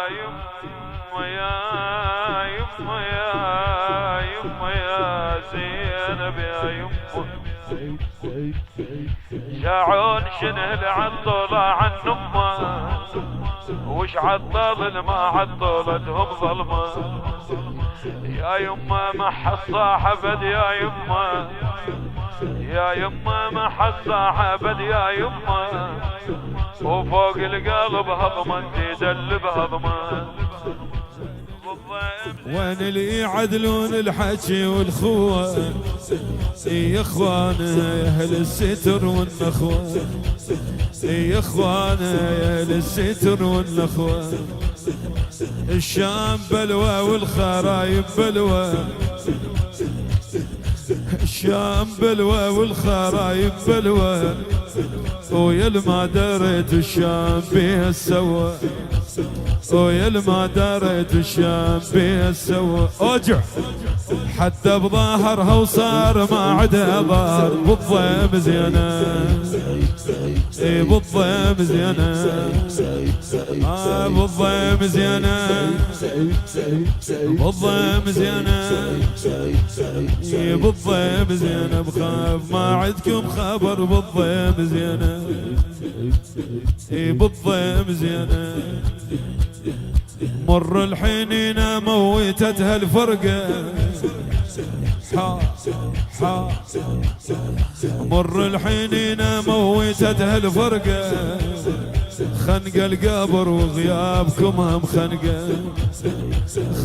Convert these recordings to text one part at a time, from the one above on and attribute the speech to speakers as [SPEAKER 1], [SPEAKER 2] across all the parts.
[SPEAKER 1] يما يا يما يا يما يا زينب يا يما شاعون شنه عطل عن امه وش عطل ما عطلتهم ظلمه يا يما ما حصاحبت يا يما يا يما ما حصاحبت يا يما وفوق القلب هضمه تدلب هضمه
[SPEAKER 2] وين اللي يعدلون الحكي والخوة يا اخوانه يا اهل الستر والنخوة يا اخوانه يا اهل الستر والنخوة الشام بلوى والخرايب بلوى الشام بلوى والخرايب بلوى ويا ما دريت الشام بيها السوى ويا ما دريت الشام بيها السوى اوجع حتى بظاهرها وصار ما عدا ظهر بالضيم زينه بالضيم زينه بالضيم زينه بالضيم زينه بالضيم زينه بخاف ما عندكم خبر بالضيم زينه بالضيم زينه مر الحنينه موتتها الفرقه مر الحنينه موتتها الفرقه خنق القبر وغيابكم هم خنقه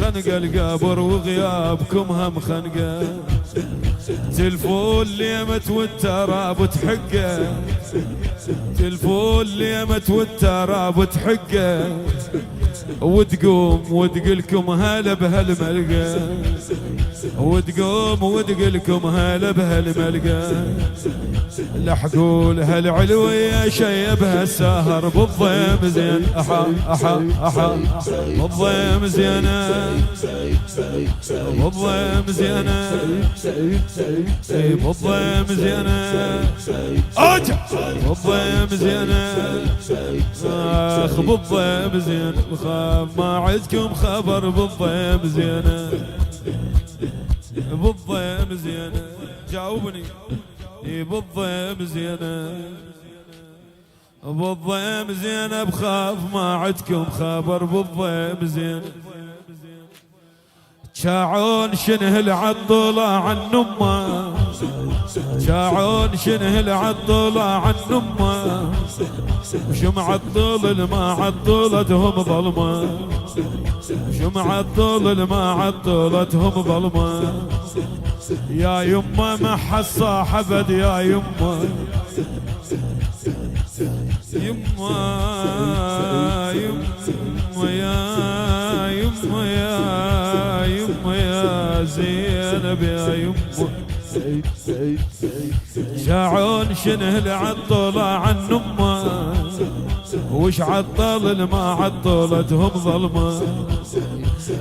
[SPEAKER 2] خنق القبر وغيابكم هم خنقه تلفوا الليمة والتراب تحقه تلفوا الليمة والتراب تحقه وتقوم وتقلكم هلا بهالملقى وتقوم وتقلكم هلا بهالملقى لحقوا لها العلوية شيبها السهر بالضيم زين احا احا احا بالضيم زينه بالضيم زينه بالضيم زينه اجع بالضيم زينه اخ بالضيم زين بخاف ما عندكم خبر بالضيم زينه بالضيم زينه جاوبني بالضيم زينه بالضيم زينه بخاف ما عندكم خبر بالضيم زينه شاعون شنه العطلة عن امه شاعون شنه العطلة عن امه وش معطل ما عطلتهم ظلمه وش معطل ما عطلتهم ظلمه يا يما ما حصاحبت يا يما يما يما يا يما يا يما يا زينب يا يما شاعون شنه العطلة عن امه وش عطل ما عطلتهم ظلمه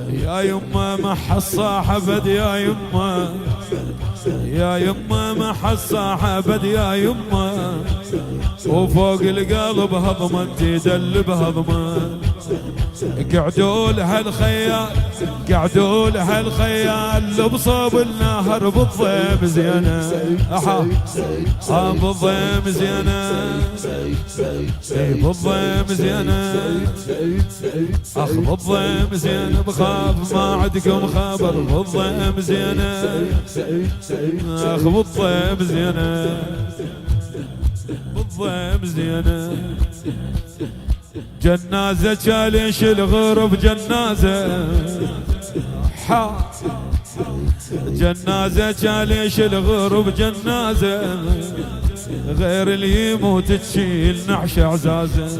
[SPEAKER 2] يا يما ما حصاحبت يا يما يا يما ما حصاحبت يا يما وفوق القلب هضمه تدلب هضمه قعدوا لها الخيال قعدوا لها الخيال بصوب النهر بالضيم زينه احا بالضيم زينه بالضيم زينه اخ بالضيم زينه بخاف ما عندكم خبر بالضيم زينه اخ بالضيم زينه بالضيم زينه جنازة شاليش الغرب جنازة جنازة شاليش الغرب جنازة غير اللي يموت تشيل نعش عزازة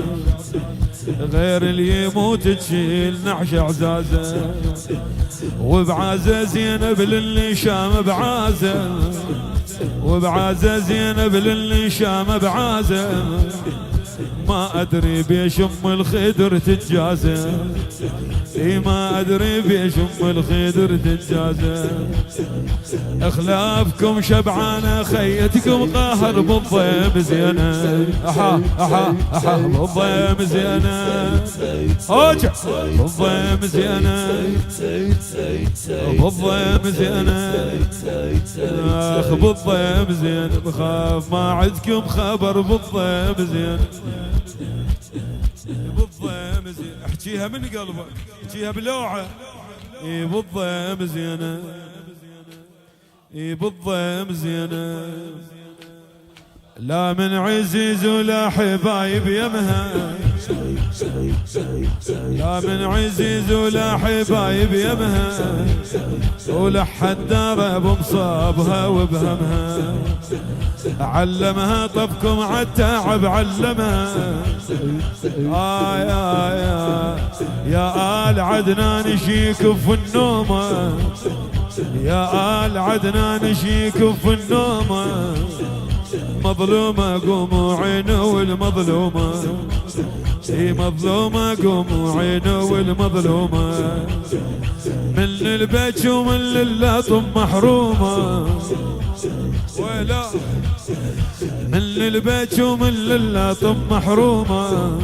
[SPEAKER 2] غير اللي يموت تشيل نعش عزازة وبعازة زينب للي شام بعازة وبعازة زينب للي شام بعازة ما أدري بيش أم الخدر تتجازى، اي ما أدري بيش أم الخدر تتجازى. اخلافكم شبعانة خيتكم قهر بالضيم زينة، احا احا احا بالضيم زينة، اوجع بالضيم زينة، بالضيم زينة، اخ بالضيم زينة. بخاف ما عندكم خبر بالضيم زينة، بالضيم زينة. احكيها من قلبك، احكيها بلوعة. اي بالضيم زينة، اي بالضيم زينة. لا من عزيز ولا حبايب يمها، لا من عزيز ولا حبايب يمها، ولا حد دار بمصابها وبهمها. علمها طبكم عالتعب علمها. يا آل عدنان شيكف النومة، يا آل عدنان شيكف النومة. مظلومة قوموا عينوا المظلومة، اي مظلومة قوموا عينوا المظلومة. من البيت ومن اللطم محرومة، ولا من البيت ومن اللطم محرومة.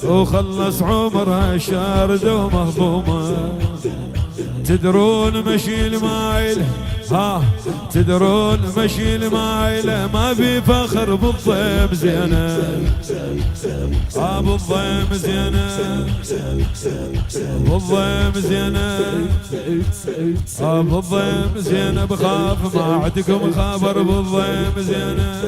[SPEAKER 2] وخلص عمرها شاردة ومهضومة. تدرون مشي المايل، ها تدرون مشي المايلة ما في فخر بالضيم زينة، بالضيم زينة، بالضيم زينة، بالضيم زينة. بخاف ما عندكم خبر بالضيم زينة.